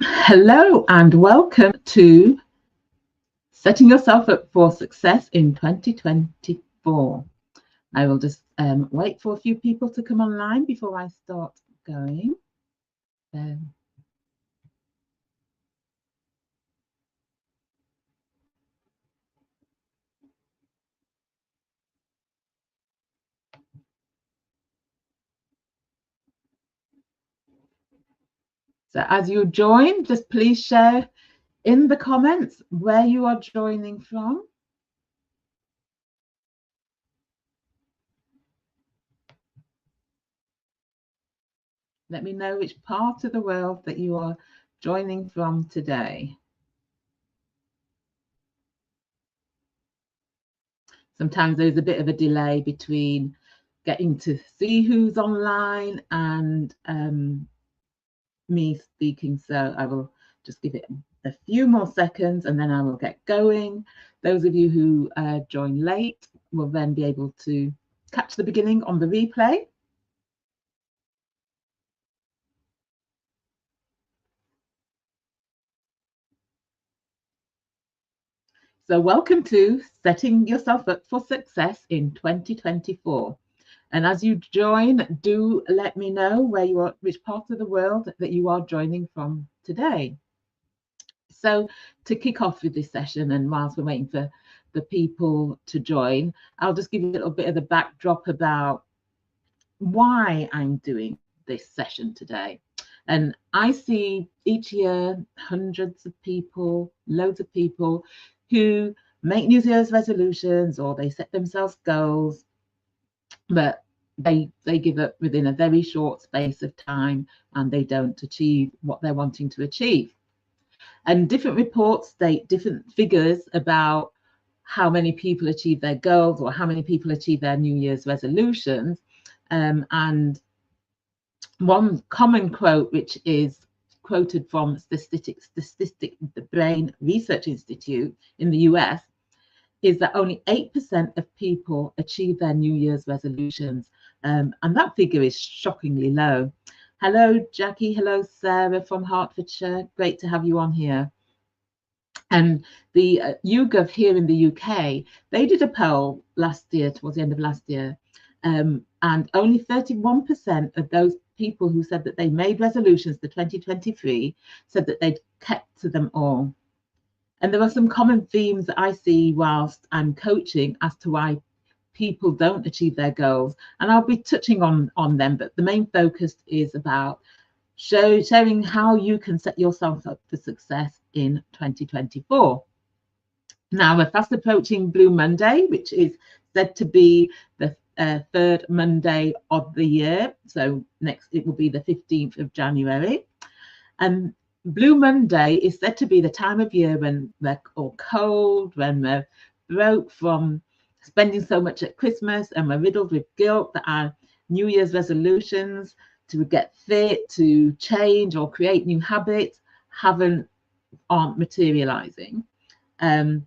Hello and welcome to Setting Yourself Up for Success in 2024. I will just wait for a few people to come online before I start going. So as you join, just please share in the comments where you are joining from. Let me know which part of the world that you are joining from today. Sometimes there's a bit of a delay between getting to see who's online and me speaking, so I will just give it a few more seconds and then I will get going. Those of you who join late will then be able to catch the beginning on the replay. So welcome to Setting Yourself Up for Success in 2024. And as you join, do let me know where you are, which part of the world that you are joining from today. So to kick off with this session, and whilst we're waiting for the people to join, I'll just give you a little bit of the backdrop about why I'm doing this session today. And I see each year hundreds of people, loads of people who make New Year's resolutions or they set themselves goals, but they give up within a very short space of time and they don't achieve what they're wanting to achieve. And different reports state different figures about how many people achieve their goals or how many people achieve their New Year's resolutions. And one common quote, which is quoted from the Brain Research Institute in the US, is that only 8% of people achieve their New Year's resolutions. And that figure is shockingly low. Hello, Jackie. Hello, Sarah from Hertfordshire. Great to have you on here. And the YouGov here in the UK, they did a poll last year, towards the end of last year, and only 31% of those people who said that they made resolutions for 2023 said that they'd kept to them all. And there are some common themes that I see whilst I'm coaching as to why people don't achieve their goals. And I'll be touching on them, but the main focus is about showing how you can set yourself up for success in 2024. Now, we're fast approaching Blue Monday, which is said to be the third Monday of the year. So next, it will be the 15th of January. And Blue Monday is said to be the time of year when we're all cold, when we're broke from spending so much at Christmas and we're riddled with guilt that our New Year's resolutions to get fit, to change or create new habits aren't materializing. And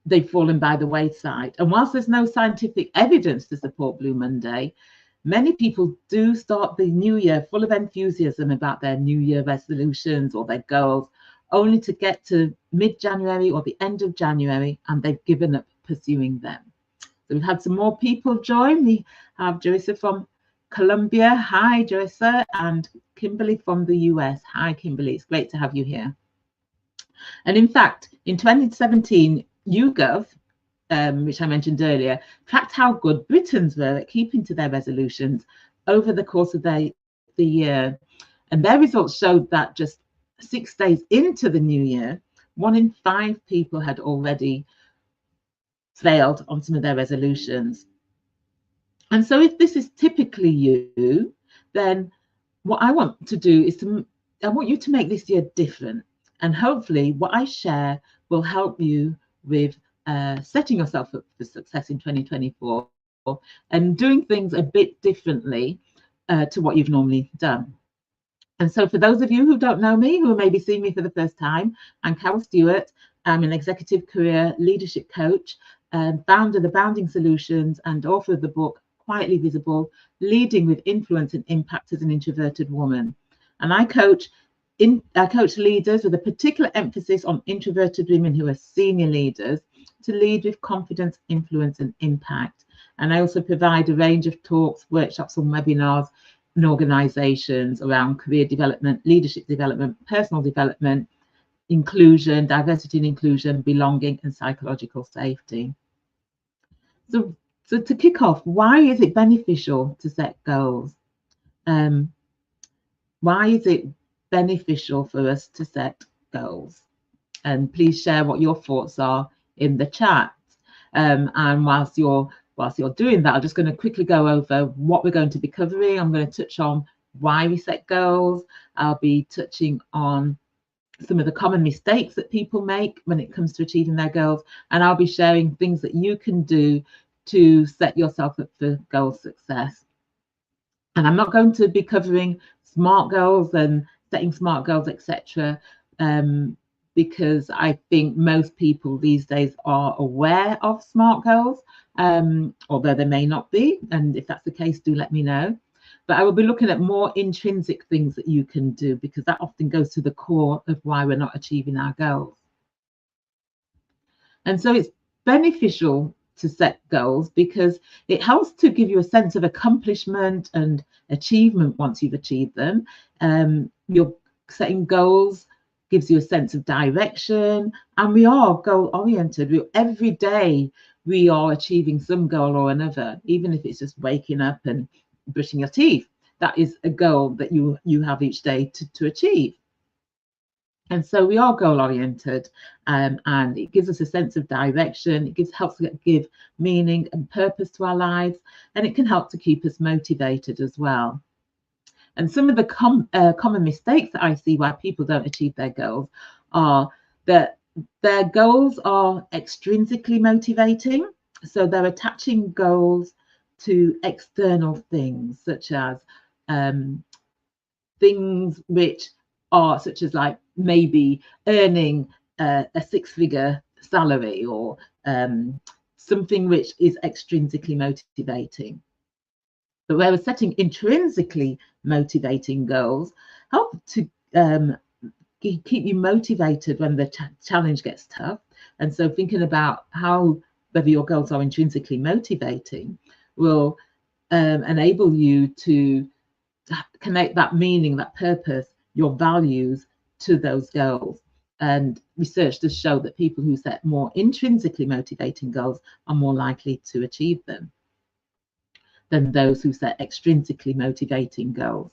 they've fallen by the wayside. And whilst there's no scientific evidence to support Blue Monday, many people do start the new year full of enthusiasm about their New Year resolutions or their goals, only to get to mid-January or the end of January and they've given up pursuing them. So we've had some more people join. We have Jerissa from Colombia. Hi, Jerissa, and Kimberly from the US. Hi, Kimberly. It's great to have you here. And in fact, in 2017, YouGov, which I mentioned earlier, tracked how good Britons were at keeping to their resolutions over the course of the year. And their results showed that just 6 days into the new year, 1 in 5 people had already failed on some of their resolutions. And so if this is typically you, then what I want to do is I want you to make this year different. And hopefully what I share will help you with setting yourself up for success in 2024 and doing things a bit differently to what you've normally done. And so for those of you who don't know me, who may be seeing me for the first time, I'm Carol Stewart. I'm an executive career leadership coach, founder of the Bounding Solutions and author of the book quietly visible, leading with influence and impact as an introverted woman. And I coach leaders with a particular emphasis on introverted women who are senior leaders to lead with confidence, influence, and impact. And I also provide a range of talks, workshops, and webinars in organizations around career development, leadership development, personal development, inclusion, diversity and inclusion, belonging, and psychological safety. So to kick off, why is it beneficial to set goals? Why is it beneficial for us to set goals? And please share what your thoughts are in the chat. And whilst you're doing that, I'm just going to quickly go over what we're going to be covering. I'm going to touch on why we set goals. I'll be touching on some of the common mistakes that people make when it comes to achieving their goals, and I'll be sharing things that you can do to set yourself up for goal success. And I'm not going to be covering SMART goals and setting SMART goals, etc., because I think most people these days are aware of SMART goals, although they may not be. And if that's the case, do let me know. But I will be looking at more intrinsic things that you can do, because that often goes to the core of why we're not achieving our goals. And so it's beneficial to set goals because it helps to give you a sense of accomplishment and achievement once you've achieved them. You're setting goals gives you a sense of direction, and we are goal oriented. Every day we are achieving some goal or another, even if it's just waking up and brushing your teeth. That is a goal that you have each day to achieve. And so we are goal oriented, and it gives us a sense of direction. It helps to give meaning and purpose to our lives, and it can help to keep us motivated as well. And some of the common mistakes that I see why people don't achieve their goals are that their goals are extrinsically motivating. So they're attaching goals to external things, such as things which are such as like maybe earning a six-figure salary, or something which is extrinsically motivating. But whereas setting intrinsically motivating goals help to keep you motivated when the challenge gets tough. And so thinking about whether your goals are intrinsically motivating will enable you to connect that meaning, that purpose, your values to those goals. And research does show that people who set more intrinsically motivating goals are more likely to achieve them than those who set extrinsically motivating goals.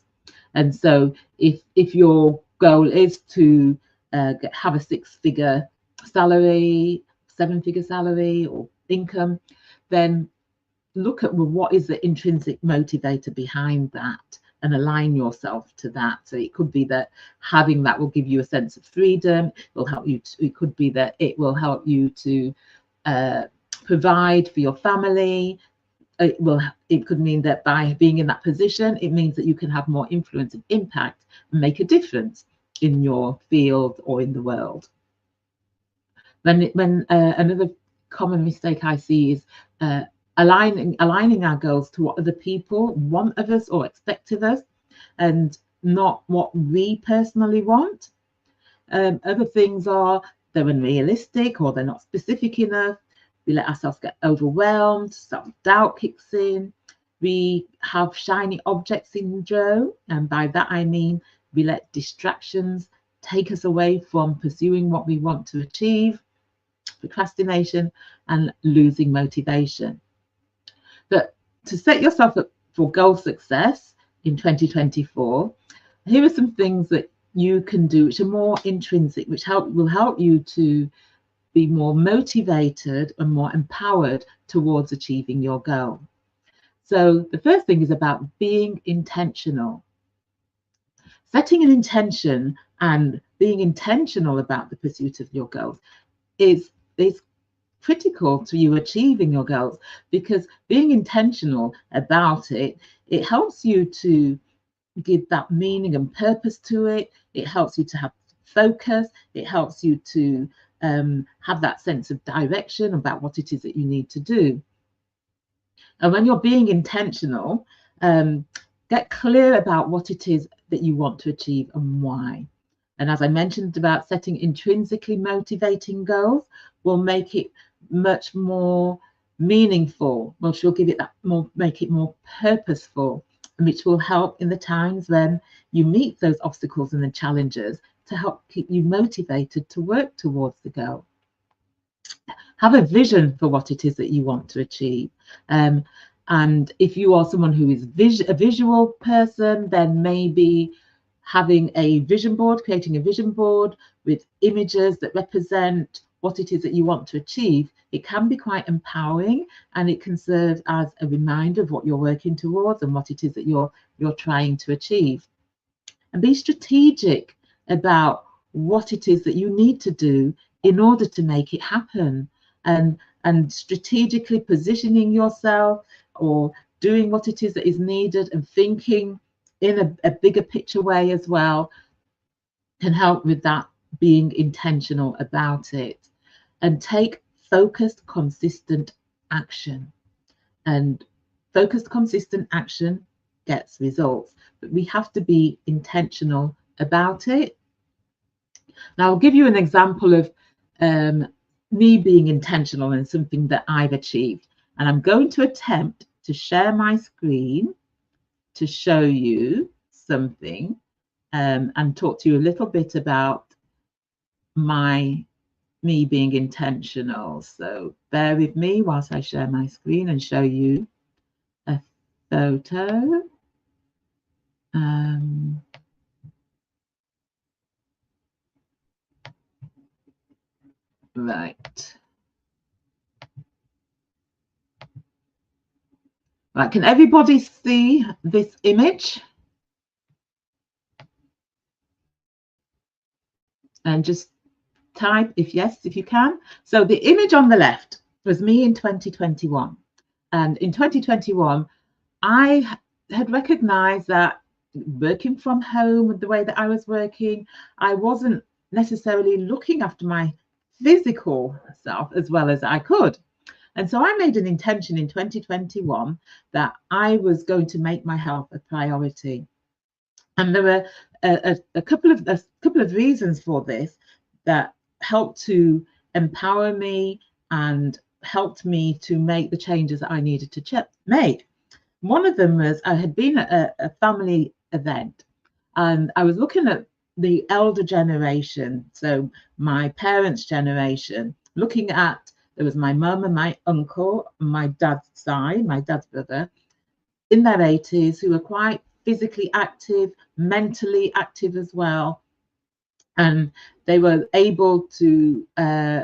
And so if your goal is to have a six-figure salary, seven-figure salary or income, then look at, well, what is the intrinsic motivator behind that, and align yourself to that. So it could be that having that will give you a sense of freedom. It will help you it could be that it will help you to provide for your family. It could mean that by being in that position, it means that you can have more influence and impact and make a difference in your field or in the world. When another common mistake I see is aligning our goals to what other people want of us or expect of us, and not what we personally want. Other things are they're unrealistic, or they're not specific enough. We let ourselves get overwhelmed, self-doubt kicks in. We have shiny object syndrome, and by that I mean we let distractions take us away from pursuing what we want to achieve, procrastination, and losing motivation. But to set yourself up for goal success in 2024, here are some things that you can do which are more intrinsic, which will help you to be more motivated and more empowered towards achieving your goal. So the first thing is about being intentional. Setting an intention and being intentional about the pursuit of your goals is critical to you achieving your goals, because being intentional about it helps you to give that meaning and purpose to it. It helps you to have focus. It helps you to have that sense of direction about what it is that you need to do. And when you're being intentional, get clear about what it is that you want to achieve and why. And as I mentioned about setting intrinsically motivating goals, will make it much more meaningful, which will give it that more, make it more purposeful, and which will help in the times when you meet those obstacles and the challenges to help keep you motivated to work towards the goal. Have a vision for what it is that you want to achieve. And if you are someone who is a visual person, then maybe having a vision board, creating a vision board with images that represent what it is that you want to achieve, it can be quite empowering, and it can serve as a reminder of what you're working towards and what it is that you're trying to achieve. And be strategic about what it is that you need to do in order to make it happen, and strategically positioning yourself or doing what it is that is needed and thinking in a bigger picture way as well can help with that, being intentional about it. And take focused, consistent action. And focused, consistent action gets results, but we have to be intentional about it. Now, I'll give you an example of me being intentional in something that I've achieved. And I'm going to attempt to share my screen to show you something and talk to you a little bit about me being intentional. So bear with me whilst I share my screen and show you a photo. Right. Right, can everybody see this image? And just type if yes, if you can. So the image on the left was me in 2021. And in 2021, I had recognized that working from home, the way that I was working, I wasn't necessarily looking after my physical self as well as I could. And so I made an intention in 2021 that I was going to make my health a priority. And there were a couple of reasons for this that helped to empower me and helped me to make the changes that I needed to make. One of them was I had been at a family event, and I was looking at the elder generation, so my parents' generation, looking at, there was my mum and my uncle, my dad's side, my dad's brother, in their 80s, who were quite physically active, mentally active as well. And they were able to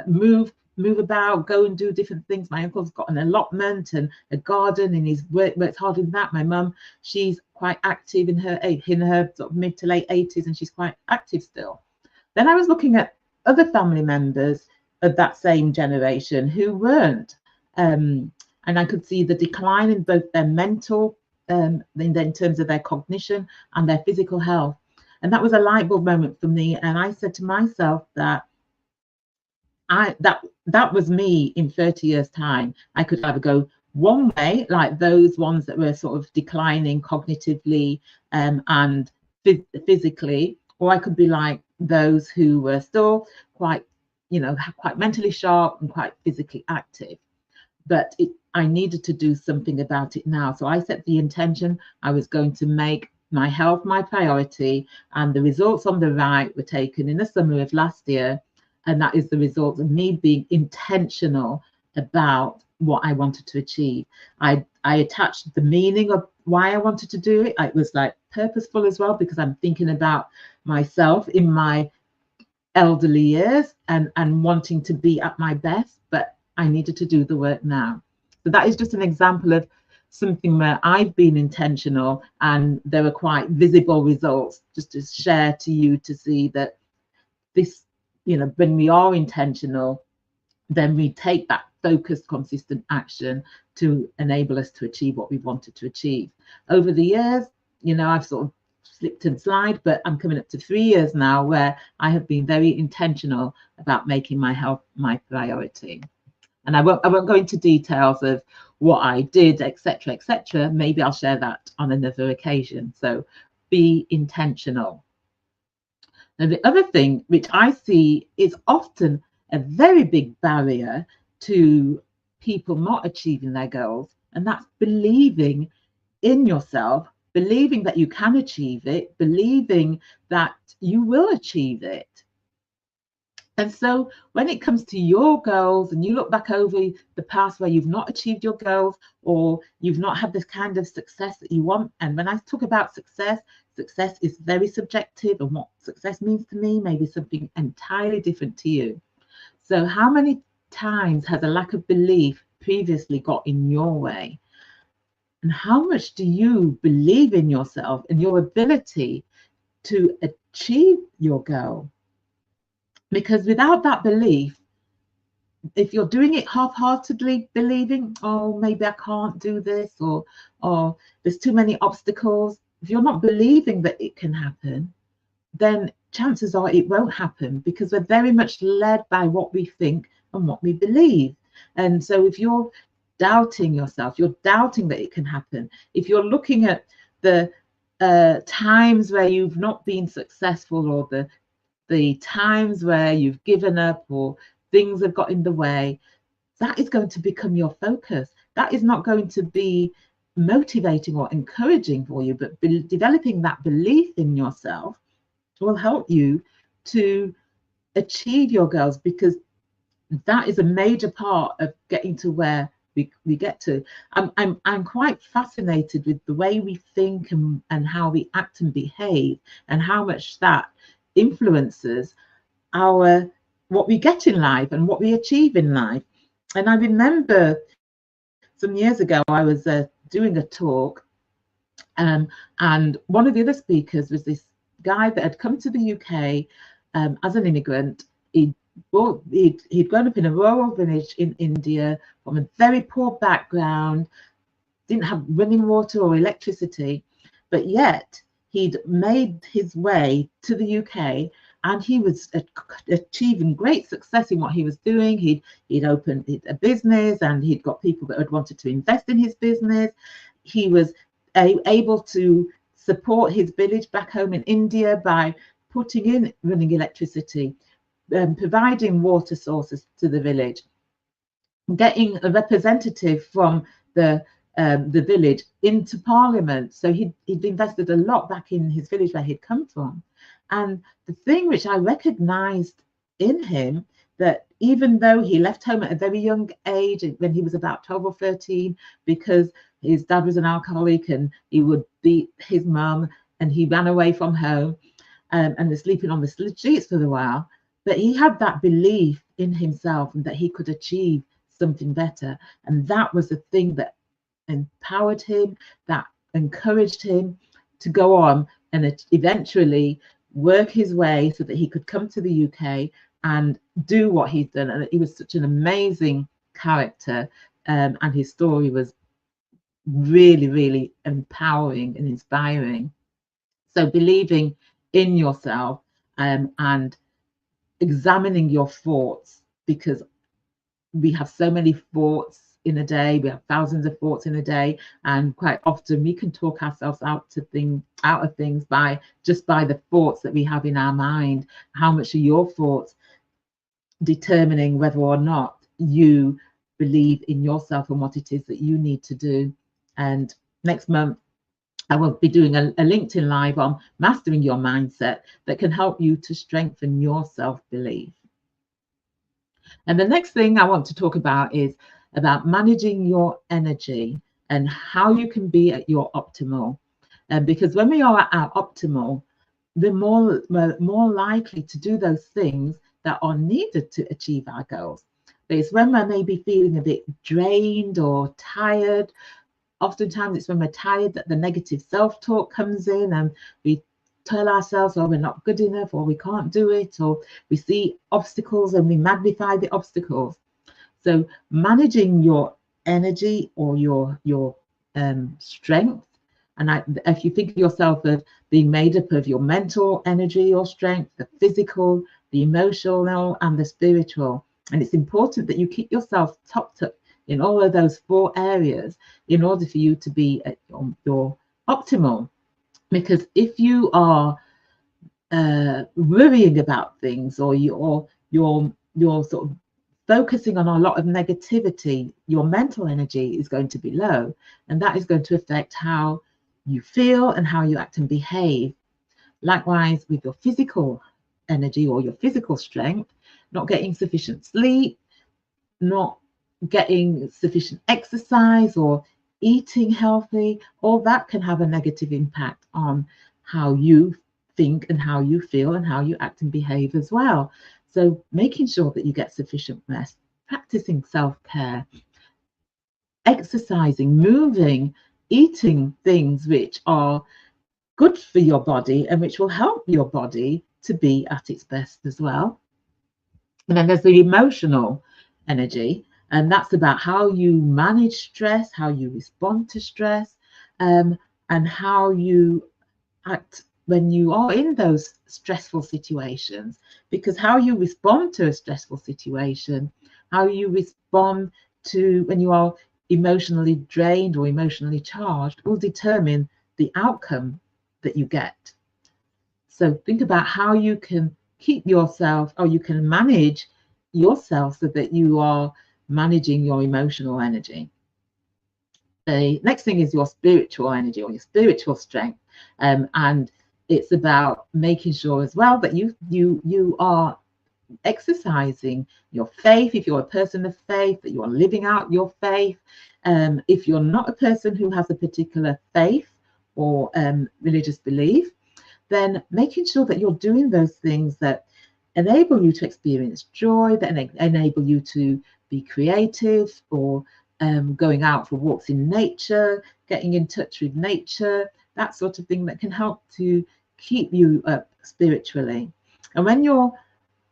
move about, go and do different things. My uncle's got an allotment and a garden, and he's works hard in that. My mum, she's quite active in her sort of mid to late 80s, and she's quite active still. Then I was looking at other family members of that same generation who weren't, and I could see the decline in both their mental, in terms of their cognition and their physical health. And that was a light bulb moment for me. And I said to myself that that was me in 30 years' time. I could either go one way, like those ones that were sort of declining cognitively and physically, or I could be like those who were still quite, quite mentally sharp and quite physically active. But I needed to do something about it now. So I set the intention I was going to make my health my priority, and the results on the right were taken in the summer of last year. And that is the result of me being intentional about what I wanted to achieve. I attached the meaning of why I wanted to do it. It was like purposeful as well, because I'm thinking about myself in my elderly years and wanting to be at my best, but I needed to do the work now. So that is just an example of something where I've been intentional and there were quite visible results, just to share to you to see that this, when we are intentional, then we take that focused, consistent action to enable us to achieve what we wanted to achieve. Over the years, I've sort of slipped and slide, but I'm coming up to 3 years now where I have been very intentional about making my health my priority. And I won't go into details of what I did, etc., etc. Maybe I'll share that on another occasion. So be intentional. And the other thing which I see is often a very big barrier to people not achieving their goals, and that's believing in yourself, believing that you can achieve it, believing that you will achieve it. And so when it comes to your goals and you look back over the past where you've not achieved your goals or you've not had this kind of success that you want, and when I talk about success, success is very subjective, and what success means to me may be something entirely different to you. So how many times has a lack of belief previously got in your way? And how much do you believe in yourself and your ability to achieve your goal? Because without that belief, if you're doing it half-heartedly, believing, oh, maybe I can't do this, or there's too many obstacles, if you're not believing that it can happen, then chances are it won't happen, because we're very much led by what we think and what we believe. And so if you're doubting yourself, you're doubting that it can happen, if you're looking at the times where you've not been successful, or the times where you've given up or things have got in the way, that is going to become your focus. That is not going to be motivating or encouraging for you, but developing that belief in yourself will help you to achieve your goals, because that is a major part of getting to where we get to. I'm quite fascinated with the way we think and how we act and behave, and how much that influences what we get in life and what we achieve in life. And I remember some years ago I was doing a talk, and one of the other speakers was this guy that had come to the UK as an immigrant. He'd grown up in a rural village in India from a very poor background, didn't have running water or electricity, but yet he'd made his way to the UK, and he was achieving great success in what he was doing. He'd opened a business, and he'd got people that had wanted to invest in his business. He was able to support his village back home in India by putting in running electricity, providing water sources to the village, getting a representative from the village into Parliament. So he'd invested a lot back in his village where he'd come from. And the thing which I recognized in him, that even though he left home at a very young age, when he was about 12 or 13, because his dad was an alcoholic and he would beat his mum, and he ran away from home and was sleeping on the streets for a while, but he had that belief in himself and that he could achieve something better. And that was the thing that empowered him, that encouraged him to go on and eventually work his way so that he could come to the UK and do what he'd done. And he was such an amazing character, and his story was really, really empowering and inspiring. So believing in yourself and examining your thoughts, because we have so many thoughts in a day, we have thousands of thoughts in a day, and quite often we can talk ourselves out of things by the thoughts that we have in our mind. How much are your thoughts determining whether or not you believe in yourself and what it is that you need to do? And next month I will be doing a LinkedIn Live on mastering your mindset that can help you to strengthen your self-belief. And the next thing I want to talk about is about managing your energy and how you can be at your optimal. Because when we are at our optimal, we're more likely to do those things that are needed to achieve our goals. But it's when we're maybe feeling a bit drained or tired. Oftentimes it's when we're tired that the negative self-talk comes in, and we tell ourselves, oh, we're not good enough, or we can't do it, or we see obstacles and we magnify the obstacles. So managing your energy or your strength, and if you think of yourself as being made up of your mental energy or strength, the physical, the emotional, and the spiritual, And it's important that you keep yourself topped up in all of those 4 areas in order for you to be at your optimal. Because if you are worrying about things, or you're sort of focusing on a lot of negativity, your mental energy is going to be low, and that is going to affect how you feel and how you act and behave. Likewise, with your physical energy or your physical strength, not getting sufficient sleep, not getting sufficient exercise, or eating healthy, all that can have a negative impact on how you think and how you feel and how you act and behave as well. So making sure that you get sufficient rest, practicing self-care, exercising, moving, eating things which are good for your body and which will help your body to be at its best as well. And then there's the emotional energy, and that's about how you manage stress, how you respond to stress, and how you act when you are in those stressful situations. Because how you respond to a stressful situation, how you respond to when you are emotionally drained or emotionally charged, will determine the outcome that you get. So think about how you can keep yourself, or you can manage yourself so that you are managing your emotional energy. The next thing is your spiritual energy or your spiritual strength, and it's about making sure as well that you are exercising your faith. If you're a person of faith, that you are living out your faith. If you're not a person who has a particular faith or religious belief, then making sure that you're doing those things that enable you to experience joy, that enable you to be creative, or going out for walks in nature, getting in touch with nature, that sort of thing that can help to keep you up spiritually. And when you're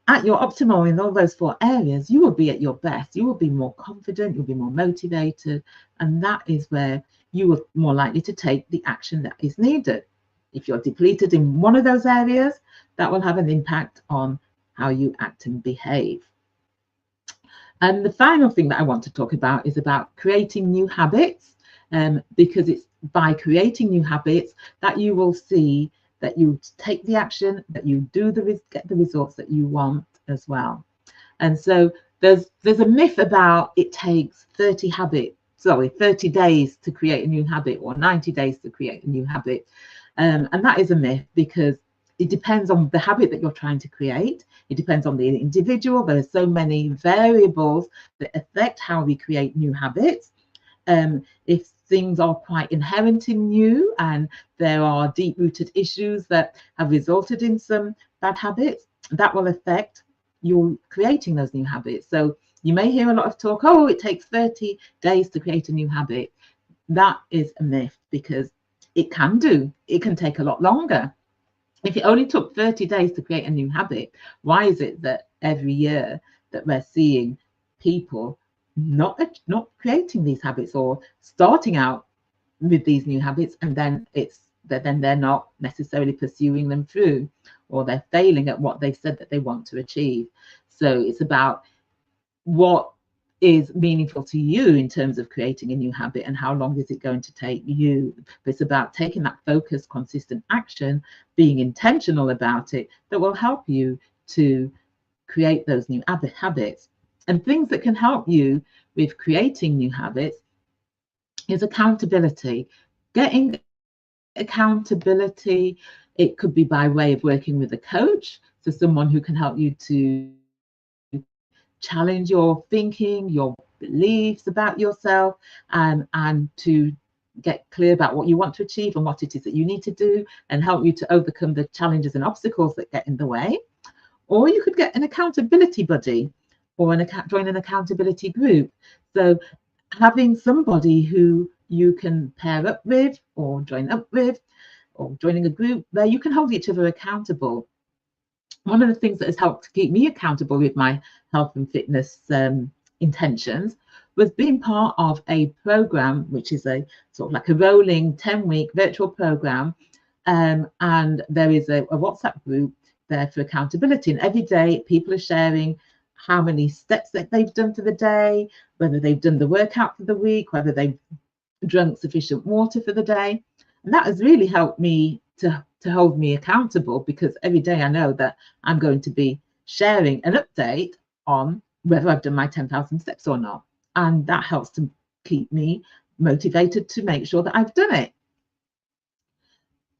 at your optimal in all those 4 areas, you will be at your best. You will be more confident, you'll be more motivated, and that is where you are more likely to take the action that is needed. If you're depleted in one of those areas, that will have an impact on how you act and behave. And the final thing that I want to talk about is about creating new habits, because it's by creating new habits that you will see that you take the action, that you do get the results that you want as well. And so there's a myth about it takes 30 days to create a new habit, or 90 days to create a new habit. And that is a myth, because it depends on the habit that you're trying to create. It depends on the individual. There are so many variables that affect how we create new habits. If things are quite inherent in you and there are deep-rooted issues that have resulted in some bad habits, that will affect you creating those new habits. So you may hear a lot of talk, oh, it takes 30 days to create a new habit. That is a myth, because it can take a lot longer. If it only took 30 days to create a new habit, why is it that every year that we're seeing people not creating these habits, or starting out with these new habits, and then they're not necessarily pursuing them through, or they're failing at what they've said that they want to achieve? So it's about what is meaningful to you in terms of creating a new habit, and how long is it going to take you. It's about taking that focused, consistent action, being intentional about it, that will help you to create those new habits. And things that can help you with creating new habits is accountability. Getting accountability, it could be by way of working with a coach, so someone who can help you to challenge your thinking, your beliefs about yourself, and to get clear about what you want to achieve and what it is that you need to do, and help you to overcome the challenges and obstacles that get in the way. Or you could get an accountability buddy, or join an accountability group. So having somebody who you can pair up with, or join up with, or joining a group where you can hold each other accountable. One of the things that has helped to keep me accountable with my health and fitness intentions was being part of a program, which is a sort of like a rolling 10-week virtual program. And there is a WhatsApp group there for accountability. And every day people are sharing how many steps that they've done for the day, whether they've done the workout for the week, whether they've drunk sufficient water for the day. And that has really helped me to hold me accountable, because every day I know that I'm going to be sharing an update on whether I've done my 10,000 steps or not. And that helps to keep me motivated to make sure that I've done it.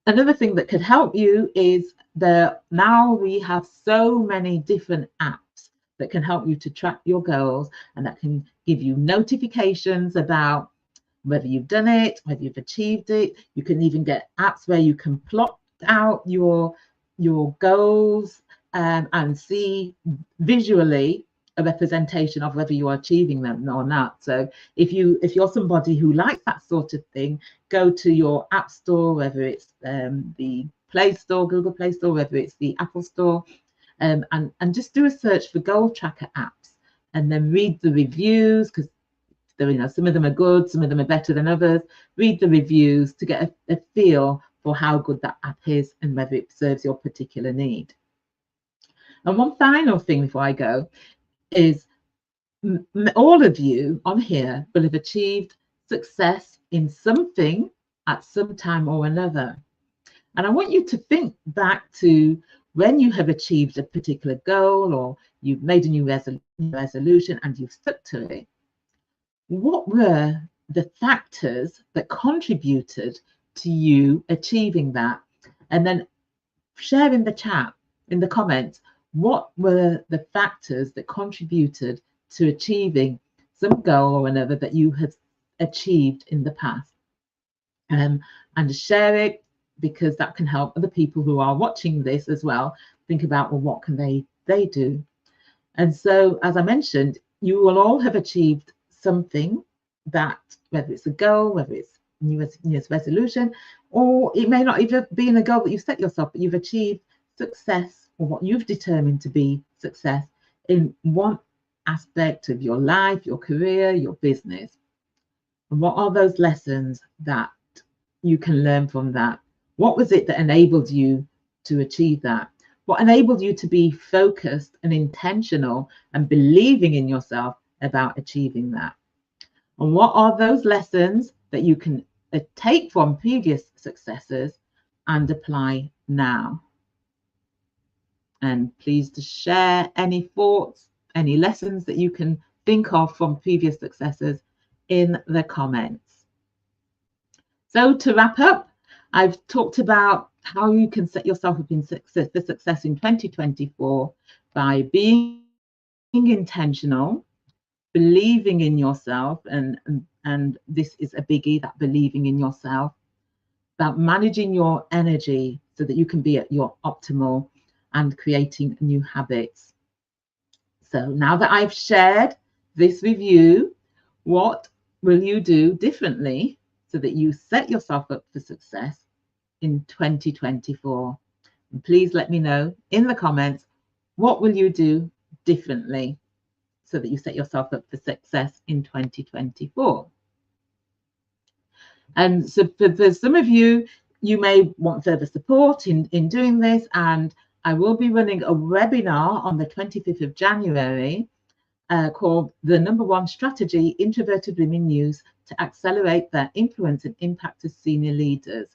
Another thing that could help you is now we have so many different apps that can help you to track your goals, and that can give you notifications about whether you've done it, whether you've achieved it. You can even get apps where you can plot out your goals and see visually a representation of whether you are achieving them or not. So if you're somebody who likes that sort of thing, go to your app store, whether it's the Play Store, Google Play Store, whether it's the Apple Store, and just do a search for goal tracker apps, and then read the reviews, because some of them are good, some of them are better than others. Read the reviews to get a feel for how good that app is and whether it serves your particular need. And one final thing before I go is all of you on here will have achieved success in something at some time or another. And I want you to think back to when you have achieved a particular goal, or you've made a new resolution and you've stuck to it. What were the factors that contributed to you achieving that? And then share in the chat, in the comments, what were the factors that contributed to achieving some goal or another that you have achieved in the past. And share it, because that can help other people who are watching this as well think about, well, what can they do? And so, as I mentioned, you will all have achieved something, that whether it's a goal, whether it's New Year's resolution, or it may not even be a goal that you set yourself, but you've achieved success, or what you've determined to be success in one aspect of your life, your career, your business. And what are those lessons that you can learn from that? What was it that enabled you to achieve that? What enabled you to be focused and intentional and believing in yourself about achieving that? And what are those lessons that you can take from previous successes and apply now? And please to share any thoughts, any lessons that you can think of from previous successes in the comments. So to wrap up, I've talked about how you can set yourself up for success in 2024 by being intentional, believing in yourself, and this is a biggie, that believing in yourself, about managing your energy so that you can be at your optimal, and creating new habits. So now that I've shared this with you, what will you do differently so that you set yourself up for success in 2024? And please let me know in the comments, what will you do differently so that you set yourself up for success in 2024? And so for some of you, you may want further support in doing this, and I will be running a webinar on the 25th of January called The #1 Strategy Introverted Women Use to Accelerate Their Influence and Impact as Senior Leaders.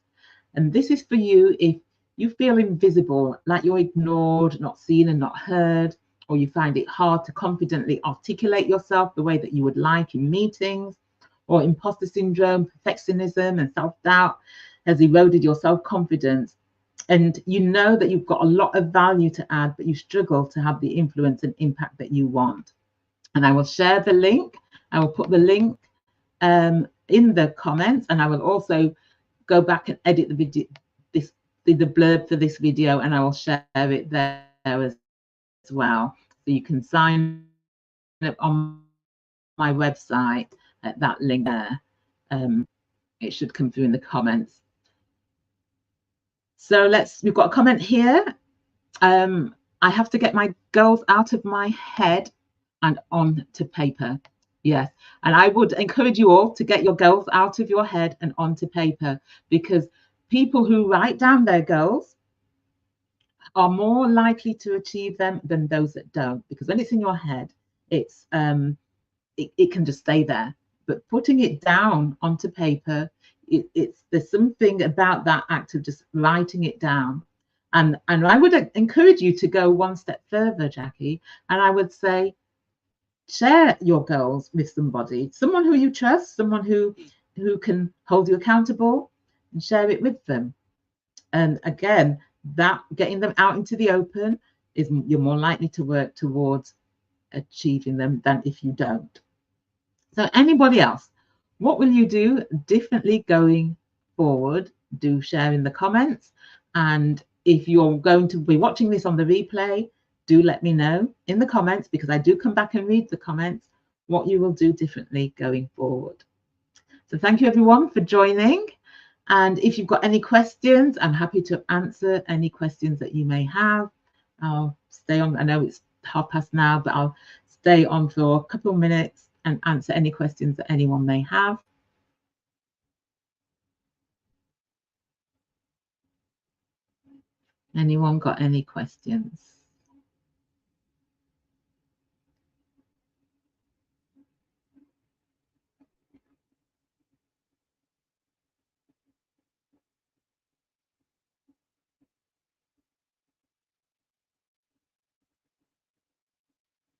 And this is for you if you feel invisible, like you're ignored, not seen and not heard, or you find it hard to confidently articulate yourself the way that you would like in meetings, or imposter syndrome, perfectionism and self-doubt has eroded your self-confidence. And you know that you've got a lot of value to add, but you struggle to have the influence and impact that you want. And I will share the link. I will put the link in the comments, and I will also go back and edit the video, the blurb for this video, and I will share it there as well. So you can sign up on my website at that link there. It should come through in the comments. So we've got a comment here. I have to get my goals out of my head and onto paper. Yes, and I would encourage you all to get your goals out of your head and onto paper, because people who write down their goals are more likely to achieve them than those that don't, because when it's in your head, it's it can just stay there. But putting it down onto paper, there's something about that act of just writing it down. And I would encourage you to go one step further, Jackie, and I would say share your goals with somebody, someone who you trust, someone who can hold you accountable, and share it with them. And again, that getting them out into the open is, you're more likely to work towards achieving them than if you don't. So anybody else, what will you do differently going forward? Do share in the comments. And if you're going to be watching this on the replay, do let me know in the comments, because I do come back and read the comments, what you will do differently going forward. So thank you everyone for joining. And if you've got any questions, I'm happy to answer any questions that you may have. I'll stay on. I know it's 1:30 now, but I'll stay on for a couple of minutes and answer any questions that anyone may have. Anyone got any questions?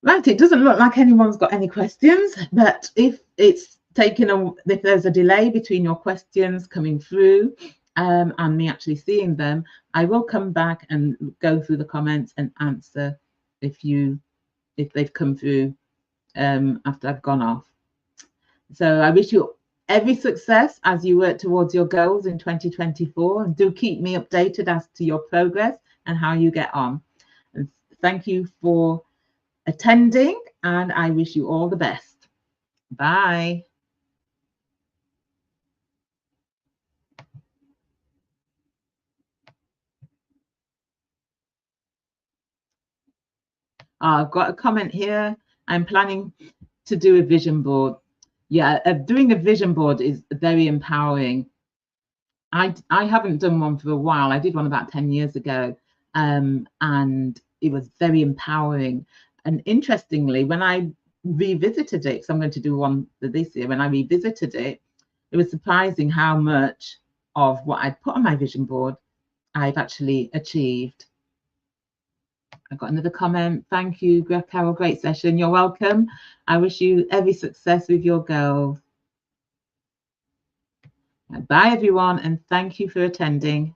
Right, it doesn't look like anyone's got any questions, but if it's if there's a delay between your questions coming through and me actually seeing them, I will come back and go through the comments and answer if they've come through after I've gone off. So I wish you every success as you work towards your goals in 2024, and do keep me updated as to your progress and how you get on. And thank you for attending, and I wish you all the best. Bye. I've got a comment here. I'm planning to do a vision board. Yeah, doing a vision board is very empowering. I haven't done one for a while. I did one about 10 years ago, and it was very empowering. And interestingly, when I revisited it, because I'm going to do one this year, when I revisited it, it was surprising how much of what I'd put on my vision board I've actually achieved. I've got another comment. Thank you, Carol. Great session. You're welcome. I wish you every success with your goals. Bye, everyone, and thank you for attending.